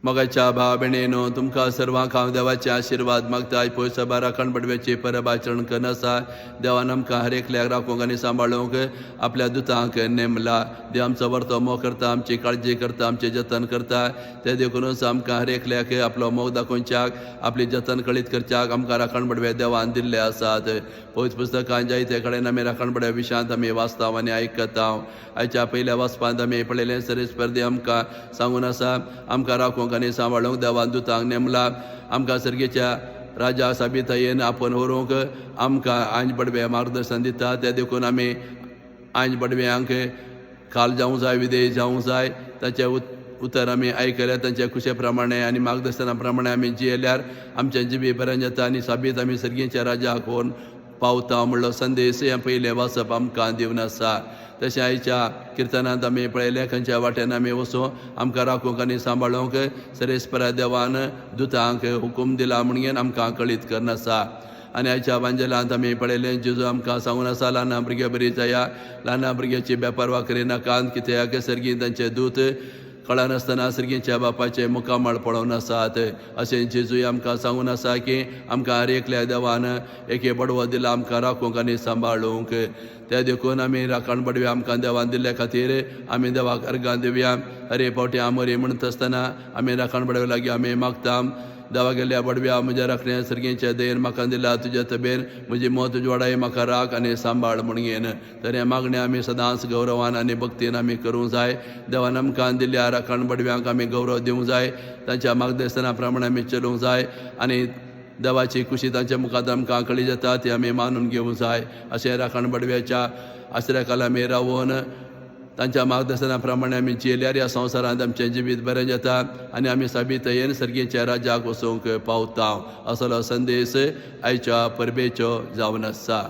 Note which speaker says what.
Speaker 1: मोगाच्या भाव भयणीनो तुमकां सर्वांक हांव देवाचे आशिर्वाद मागताय पळय सभा राखण पडव्याची परब आचरण करनासा देवान आमकां हर एकल्याक राखूंक आनी सांबाळूंक आपल्या दुतांक नेमला. देव आमचो वर्तो मोग करता, आमची काळजी करता, आमचें जतन करता. ते देखूनच आमकां हर एकल्याक आपलो मोग दाखोवच्याक आपली जतन कळीत करच्याक आमकां राखण पडवे देवान दिल्ले आसात. पवित्र पुस्तकांत जायते कडेन आमी राखण पडव्या विशयांत आमी वाचता आनी आयकता. आयच्या पयल्या वाचपांत आमी पळयलें सरीसपर्दी आमकां सांगून आसा आमकां राखूंक आनी सांबाळूंक देवान दुतांक नेमला. आमकां सर्गेच्या राजा साबितायेन आपोवन व्हरूंक आमकां आंज पडवे मार्गदर्शन दिता. ते देखून आमी आंज पडव्यांक खाल जावंक जाय, विधेय जावंक जाय. ताचें उतर आमी आयकल्यार तांच्या कुशे प्रमाणे आनी मार्गदर्शना प्रमाणे आमी जियेल्यार आमचें जिवी बरें जाता आनी साबीत आमी सर्गेच्या राजाक व्हरून पावता म्हणलो संदेश हें पयलें वाचप आमकां दिवन आसा. तशें आयच्या किर्तनांत आमी पळयलें खंयच्या वाटेन आमी वचूं आमकां राखूंक आनी सांबाळूंक सरेस्परा देवान दुतांक हुकूम दिला म्हणून आमकां कळीत करनासा. आनी आयच्या वांजेलांत आमी पळयलें जेजू आमकां सांगून आसा ल्हान भुरगे बरी जाया, ल्हान भुरग्याची बेपरवा करिनाकात कित्याक सर्गीन तांचे दूत कळनासतना सर्गीच्या बापाचे मुखामळ पळोवन आसात. अशें जेजूय आमकां सांगून आसा की आमकां हर एकल्या देवान एके बडवो दिला आमकां राखूंक आनी सांबाळूंक. ते देखून आमी राखण पडवे आमकां देवान दिल्ले खातीर आमी देवाक अर्गां दिवया. अरे पावटी आमोरी म्हणत आसतना आमी राखण पडवे लागीं आमी मागता देवा गेल्या बडव्या म्हज्या राखण्या सर्गेच्या दयेन म्हाका दिला तुज्या तबेन म्हजी मोत उजवाडाय म्हाका राख आनी सांबाळ म्हणून. तर हे मागणें आमी सदांच गौरवान आनी भक्तीन आमी करूंक जाय. देवान आमकां दिल्ल्या राखण पडव्यांक आमी गौरव दिवंक जाय, तांच्या मार्गदर्शना प्रमाणे आमी चलूंक जाय आनी देवाची खुशी तांच्या मुखार आमकां कळी जाता ती आमी मानून घेवंक जाय. अशें राखण पडव्याच्या आश्रयाखाला आमी रावून तांच्या मार्गदर्शना प्रमाणे आमी जियेल्यार ह्या संवसारांत आमचें जिवीत बरें जाता आनी आमी साबितायेन सर्गेच्या राजाक वचूंक पावता. असलो संदेश आयच्या परबेचो जावन आसा.